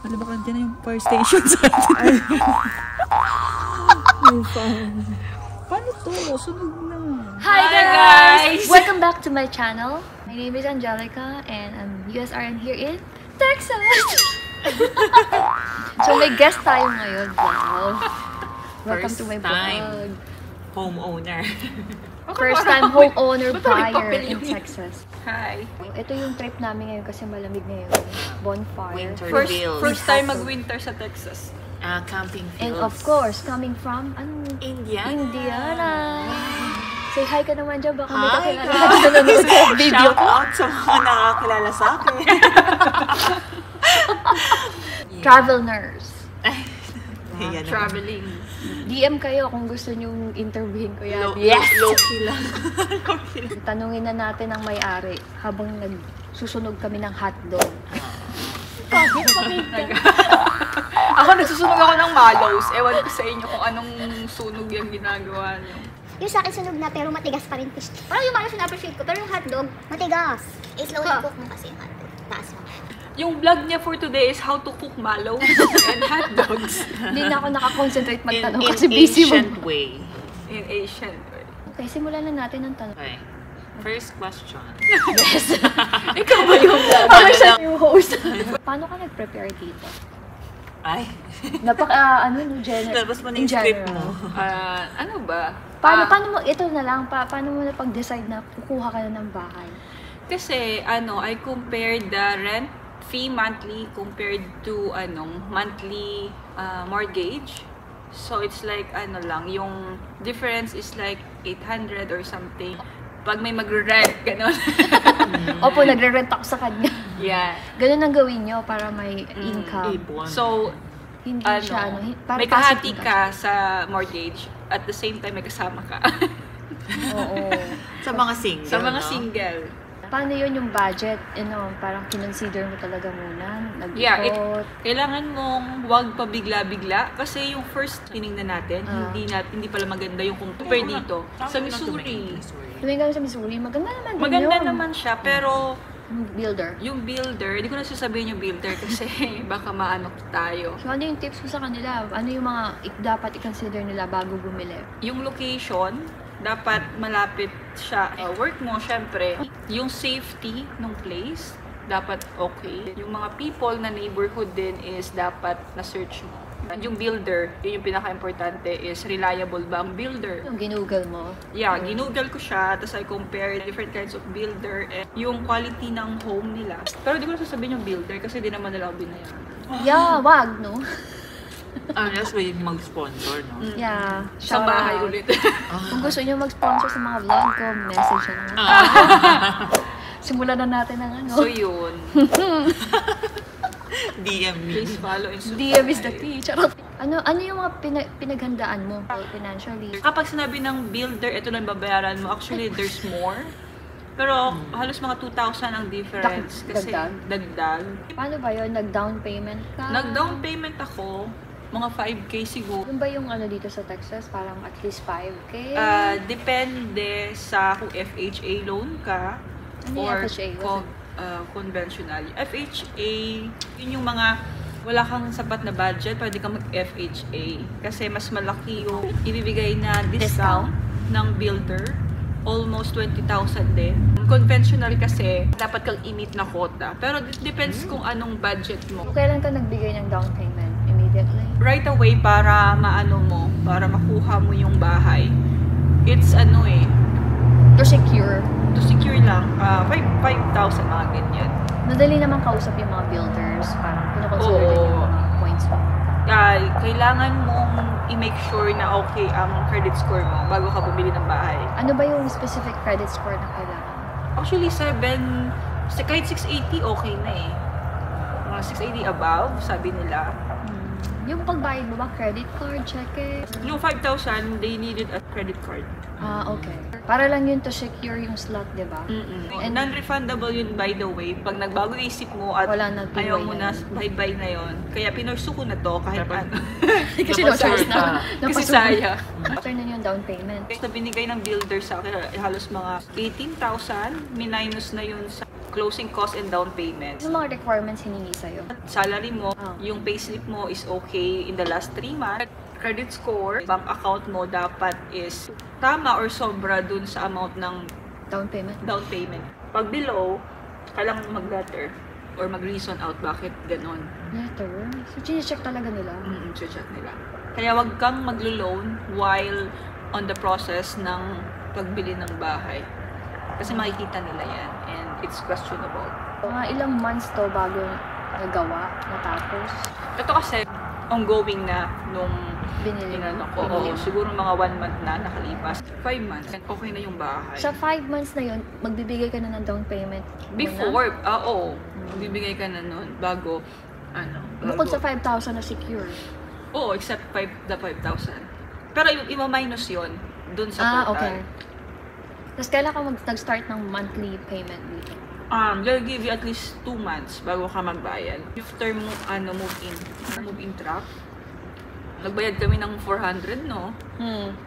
Wala ba dyan na yung fire station sa atin? Paano to? Sunog na. Hi guys! Welcome back to my channel. My name is Angelica and I'm USRN here in Texas. So may guest tayo ngayon. Wow. Welcome to my vlog. Homeowner. First time homeowner buyer in Texas. Hi. Ito yung trip namin ngayon kasi malamig ngayon. Bonfire. First time mag-winter sa Texas. Camping fields. And of course, coming from Indiana. Indiana. Say hi ka naman dyan. Baka may Hi kakilala guys! ka nanonood sa video Shout ko. out sa mga nakakilala sa akin. Travel nurse. Ayan, Traveling. DM kayo kung gusto nyong interviewin ko yan. Low-key lang. Tanungin na natin ang may-ari habang nagsusunog kami ng hotdog. Ako nagsusunog ako ng mallows. Ewan ko sa inyo kung anong sunog yung ginagawa niyo. Yung sa akin sunog na pero matigas pa rin fish. Parang yung malas na-appreciate ko, pero yung hotdog, matigas. Slowly cook mo kasi yung hotdog. Taas mo. Yung vlog niya for today is how to cook mallows and hot dogs. Hindi na ako nakakonsentrate magtanong in kasi busy mo. ancient way. In Asian way. Okay, simulan na natin ang tanong. Okay. First question. Yes. Ikaw ba yung vlog? Ako siya yung host. Paano ka nag-prepare dito? Ay. General. Tapos mo na yung script mo. Ano ba? Paano mo, ito na lang, paano mo na pag-decide na kukuha ka na ng bahay? Kasi, I compared the rent fee monthly compared to, monthly mortgage. So, it's like, yung difference is like 800 or something. Pag may magre-rent, gano'n. Opo, nagre-rent ako sa kanya. Yeah. Ganun ang gawin nyo para may income. So, Hindi siya, para may passive kahati income. ka sa mortgage, at the same time may kasama ka. Oo. Sa mga single, Sa mga no? single. Paano yun yung budget? Parang kinonsider mo talaga muna? Yeah, Nag-ikot? kailangan mong huwag pa bigla-bigla kasi yung first tinignan natin, hindi pala maganda yung compare dito. Sa Missouri. Tumingin kami sa Missouri, maganda naman din Maganda yun. naman siya, pero Builder. yung builder, hindi ko na sasabihin yung builder kasi baka maano tayo. So ano yung tips mo sa kanila? Ano yung mga dapat i-consider nila bago bumili? Yung location, dapat malapit siya. Work mo, syempre. Yung safety ng place, dapat okay. Yung mga people na neighborhood din is dapat na-search mo. Yung builder, yun yung pinaka-importante is reliable ba ang builder? Yung ginugol mo? Yeah, ginugol ko siya, tapos I compare different kinds of builder and yung quality ng home nila. Pero di ko na sasabihin yung builder kasi di naman nila ako binayaran. Yeah, wag, no? Unless may mag-sponsor, no? Yeah. Sa shout bahay out. ulit. Kung gusto nyo mag-sponsor sa mga vlog ko, message na naman. Simulan na natin ang So yun, DM me. please follow and subscribe. DM is the key. Charot. Ano yung mga pinaghandaan mo financially? Kapag sinabi ng builder, ito lang babayaran mo, actually there's more. Pero halos mga 2,000 ang difference kasi dagdag. Paano ba yun? Nag-down payment ka? Nag-down payment ako, mga 5K siguro. Ano ba yung dito sa Texas? Parang at least 5K? Depende sa kung FHA loan ka Ano yung or FHA? conventional. FHA, yun yung mga wala kang sapat na budget, pwede kang mag-FHA. Kasi mas malaki yung ibibigay na discount ng builder. Almost 20,000 din. Conventional kasi, dapat kang i-meet na quota. Pero depends kung anong budget mo. Kailan ka nagbigay ng down payment? Immediately? Right away, para para makuha mo yung bahay. It's To secure? to secure lang, 5,000 mga ganyan. Madali naman kausap yung mga builders. Parang pinakonsider din yung mga points mo. Kailangan mong i-make sure na okay ang credit score mo bago ka bumili ng bahay. Ano ba yung specific credit score na kailangan? Actually, kahit 680 okay na eh. Mga 680 above, sabi nila. Yung pagbayad mo ba? Credit card, cheque? Yung 5,000, they needed a credit card. Okay. Para lang yun to secure yung slot, di ba? And non-refundable yun, by the way. Pag nagbago isip mo at Wala na, ayaw mo tuloy na, bye-bye na yun. Kaya pinursu ko na to kahit ano. Kasi no choice na. Kasi saya. After na yung down payment. Na binigay ng builder sa akin, halos mga 18,000. Minus na yun sa closing cost and down payment. Ano mga requirements hiningi sa'yo? Salary mo, Oh. yung payslip mo is okay in the last 3 months. Credit score, bank account mo dapat is tama or sobra dun sa amount ng Down payment? down payment. Pag below, kailangan mag-letter or mag-reason out bakit ganon. Letter? So, chine-check talaga nila? Check nila. Kaya wag kang maglo-loan while on the process ng pagbili ng bahay. Kasi makikita nila yan and it's questionable. Mga ilang months to bago nagawa, natapos, Ito kasi ongoing na nung binili inano ko. Oo, siguro mga 1 month na nakalipas. 5 months, okay na yung bahay. Sa 5 months na yun, magbibigay ka na ng down payment muna? Before, oo. Bibigay ka na nun bago, Bukod sa 5,000 na secure. Oo, except 5,000. Pero ima-minus yun dun sa total. Okay. Tapos kailan ka nag-start ng monthly payment dito? They'll give you at least 2 months bago ka magbayad. After mo, move-in truck, nagbayad kami ng 400, no?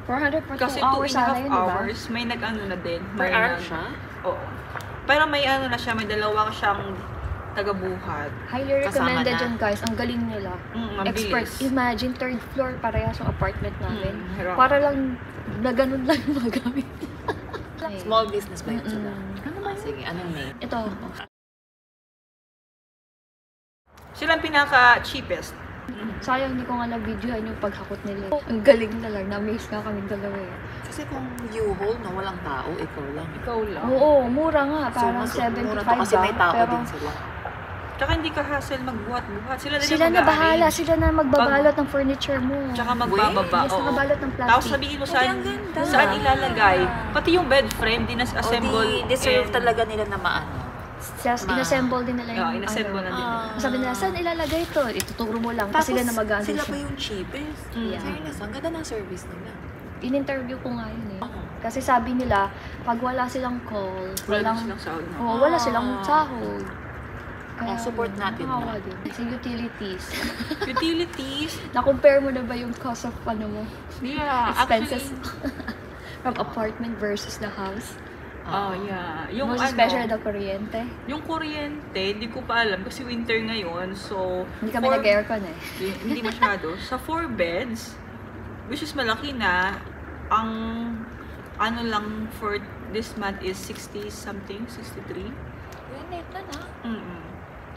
400 per 2 Kasi 2 hours and a half sana yun, diba? hours, may nag-ano na din. Per may hour siya? Oo. Pero may ano na siya, may dalawa siyang taga-buhat. Highly Kasama recommended na. dyan, guys. Ang galing nila. Expert. Mabilis. Imagine, 3rd floor parehas yung apartment namin. Hirap. Para lang, na ganun lang yung magamit. Small business ba yun sila? Ano ba yun? Sige, anong name? Ito. Sila ang pinaka-cheapest. Sayang, hindi ko nga na-videohan yung paghakot nila. Ang galing na lang. Na-amaze nga kami dalawa eh. Kasi kung U-Haul, no, walang tao, ikaw lang. Ikaw lang. Oo, mura nga. Parang mas 75 mura to kasi may tao pero din sila. Tsaka hindi ka hassle magbuhat-buhat. Sila din sila ang na bahala. mag-a-arrange. Sila na magbabalot ng furniture mo. Tsaka magbababa. Yes, oo. nakabalot ng plastic. Tapos sabihin mo saan, ang ganda. saan ilalagay. Pati yung bed frame, dinas-assemble. O deserve and- talaga nila na maano. Inassemble din nila yung inassemble na din. Sabi nila, saan ilalagay ito? Ituturo mo lang. Kasi sila na mag-ano sila siya. pa yung cheapest. Yeah. Fairness, ang ganda ng service nila. In-interview ko nga yun eh. Kasi sabi nila, pag wala silang call, Wala walang, silang sahod na. wala silang sahod. support natin nakakawa na. din. Sa utilities. Utilities. Na-compare mo na ba yung cost of ano mo? Yeah. Expenses Actually, from apartment versus the house? yeah. Yung Most especially the kuryente. yung kuryente, hindi ko pa alam kasi winter ngayon. So, Hindi kami nag-aircon eh. Hindi masyado. Sa 4 beds, which is malaki na, ang ano lang for this month is 60 something, 63. Yun, net na na.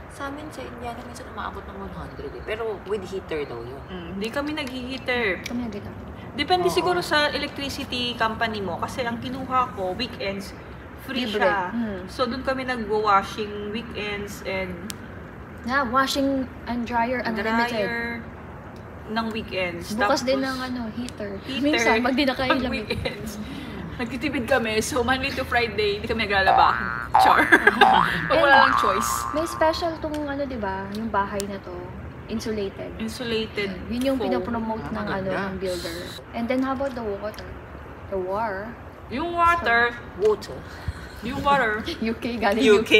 Sa amin sa India, minsan umaabot ng 100 eh. Pero with heater daw yun. Hindi kami nag-heater. Kami nag-aircon. Depende Oo. siguro sa electricity company mo. Kasi ang kinuha ko, weekends, free Libre. siya. Hmm. So, doon kami nag-washing weekends and Na, washing and dryer unlimited. dryer ng weekends. Bukas din Tapos, ng ano, heater. heater. Minsan, pag di na kayo pag lamig. weekends. Nagtitipid kami. So, Monday to Friday, hindi kami naglalaba. Char. Pag wala lang choice. May special tong ano, di ba? Yung bahay na to. Insulated. Insulated Yun yung foam. pinapromote ng ano, maganda. ng builder. And then, how about the water? The war? Yung water, Water. yung water, UK, galing UK.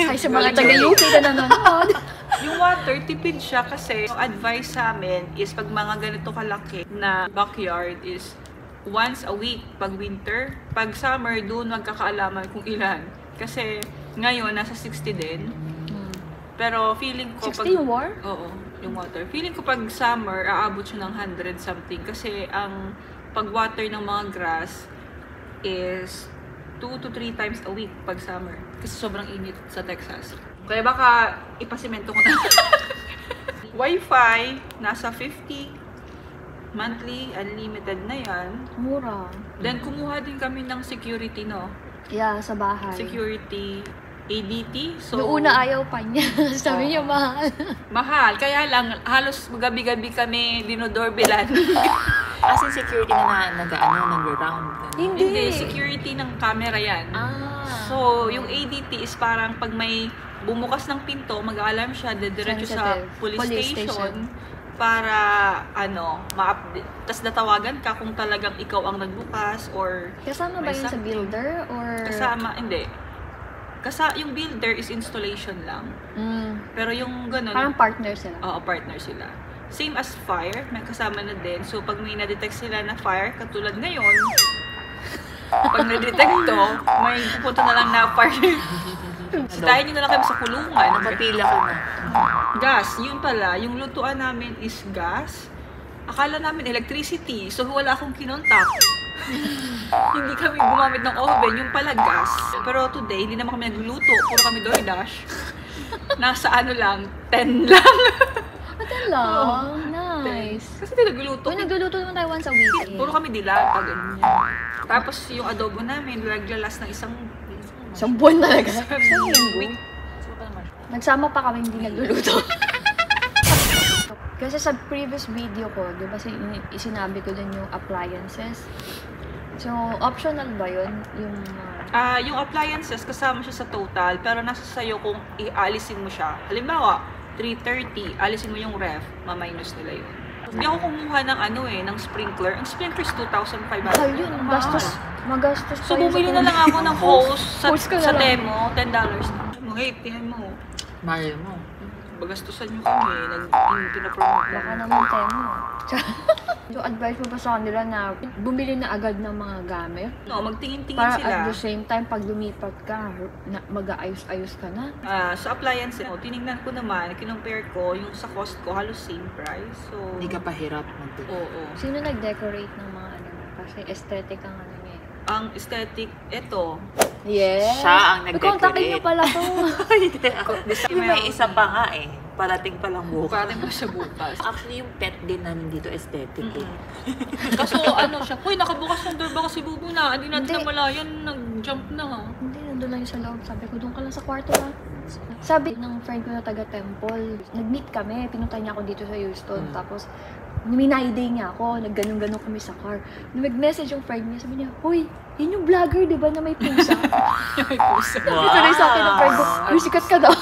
Ay, sa mga taga-UK na nanonood. yung water, tipid siya kasi yung advice sa amin is pag mga ganito kalaki na backyard is once a week pag winter. Pag summer, doon magkakaalaman kung ilan. Kasi ngayon, nasa 60 din. Pero feeling ko 60 yung war? Oo, yung water. Feeling ko pag summer, aabot siya ng 100 something. Kasi ang pag-water ng mga grass is 2 to 3 times a week pag summer. Kasi sobrang init sa Texas. Kaya baka ipasimento ko na. Wi-Fi, nasa 50. Monthly, unlimited na yan. Mura. Then, kumuha din kami ng security, no? Yeah, sa bahay. Security, ADT. So, Yung una ayaw pa niya. Sabi niya mahal. mahal. Kaya lang, halos gabi-gabi kami dinodorbelan. As in security na nag-round. Hindi, security ng camera yan. So, yung ADT is parang pag may bumukas ng pinto, mag-alarm siya, diretso sa Sensitive. police Police station para ma-update. Tapos natawagan ka kung talagang ikaw ang nagbukas or Kasama ba may yun sa something. builder? Or... Kasama, hindi. Yung builder is installation lang. Pero yung ganun, Parang partner sila. oo, partner sila. Same as fire, may kasama na din. So, pag may na-detect sila na fire, katulad ngayon, pag na-detect to, may pupunta na lang na fire Sitahin nyo na lang kami sa kulungan. Nakapila ko na. Gas, yun pala. Yung lutuan namin is gas. Akala namin electricity. So, wala akong kinontak. Hindi kami gumamit ng oven. Yung pala gas. Pero today, hindi naman kami nagluluto. Puro kami DoorDash. Nasa ano lang, 10 lang. Ate lang. Nice. Kasi hindi nagluluto. Uy, nagluluto naman tayo once a week. Puro kami dilata, ganyan. Tapos yung adobo namin, naglalas ng isang buwan talaga. isang linggo. Nagsama pa kami hindi nagluluto. Kasi sa previous video ko, di ba sinabi ko din yung appliances. So, optional ba yun? Yung appliances, kasama siya sa total, pero nasa sayo kung ialisin mo siya. Halimbawa, 330, alisin mo yung ref, ma-minus nila yun. Hindi ako kumuha ng ng sprinkler. Ang sprinkler is 2,500. Mahal yun. Magastos So, tayo bumili sa na lang ako ng hose Hose ka na sa lang. demo, $10 na. Mga tiyan mo. Mahal mo. Bagastusan nyo kami. Pinapromote Baka lang. naman temo. So, advice mo ba sa kanila na bumili na agad ng mga gamit? No, magtingin-tingin Para sila. at the same time, pag lumipat ka, mag-aayos-ayos ka na. Sa appliances, tinignan ko naman, kinumpare ko, yung sa cost ko, halos same price. So, Hindi ka pahirap mag-decorate. Oo. Sino nag-decorate ng mga kasi aesthetic ang niya? Ang aesthetic, ito. Yes. Siya ang nag-decorate. Kontakin niyo pala to. Hindi ako. May isa pa nga eh. Parating pa lang bukas. Parating pa siya bukas. Actually, yung pet din namin dito aesthetic eh. Kaso siya, uy, nakabukas ng door ba kasi bubo na? Hindi natin Hindi. namalayan, nag-jump na. Hindi, nandun lang yung sa loob. Sabi ko, doon ka lang sa kwarto lang. Sabi ng friend ko na taga-temple, nag-meet kami, pinunta niya ako dito sa Houston. Tapos, minayday niya ako, nagganong-ganong kami sa car. Nung mag-message yung friend niya, sabi niya, "Hoy, yun yung vlogger, di ba, na may pusa?" May pusa. Ito rin sa akin ng friend ko, "Uy, sikat ka daw."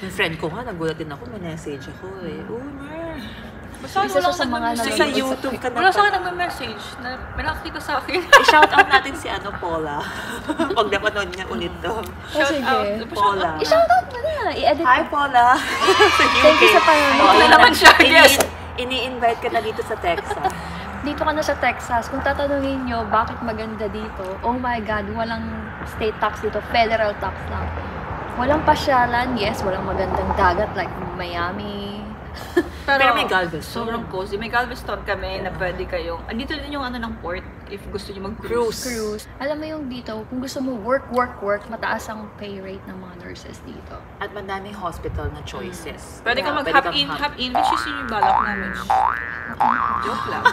Yung friend ko nga, nagulat din ako, may message ako eh. Oh, mer. Basta Isa wala siya sa mga nag-message. Sa YouTube ka na Wala sa akin pala. nag-message na may nakakita sa akin. I-shout out natin si Paula. Pag napanood niya ulit to. Shout sige. out. Paula. I-shoutout mo na, i-edit Hi, mo. Paula. Sa UK. Thank you sa panonood. Wala naman siya, yes. Ini-invite ka na dito sa Texas. Dito ka na sa Texas. Kung tatanungin nyo, bakit maganda dito? Oh my God, walang state tax dito. Federal tax lang. Walang pasyalan. Yes, walang magandang dagat like Miami. Pero may Galveston. Sobrang cozy. May Galveston kami na pwede kayong... Andito din yung ng port if gusto nyo mag-cruise. Cruise. Alam mo yung dito, kung gusto mo work, mataas ang pay rate ng mga nurses dito. At madaming hospital na choices. Pwede ka Kaya mag-hop kang in, which is yung balak namin. Joke lang.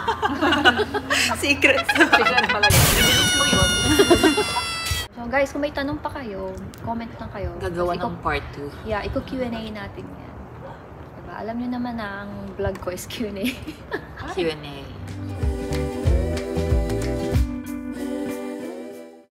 Secret. Secret pala yun. I-delete mo yun. So guys, kung may tanong pa kayo, comment lang kayo. Gagawa Tapos ng part 2. Yeah, Q&A natin yan. Diba? Alam nyo naman na ang vlog ko is Q&A. Q&A.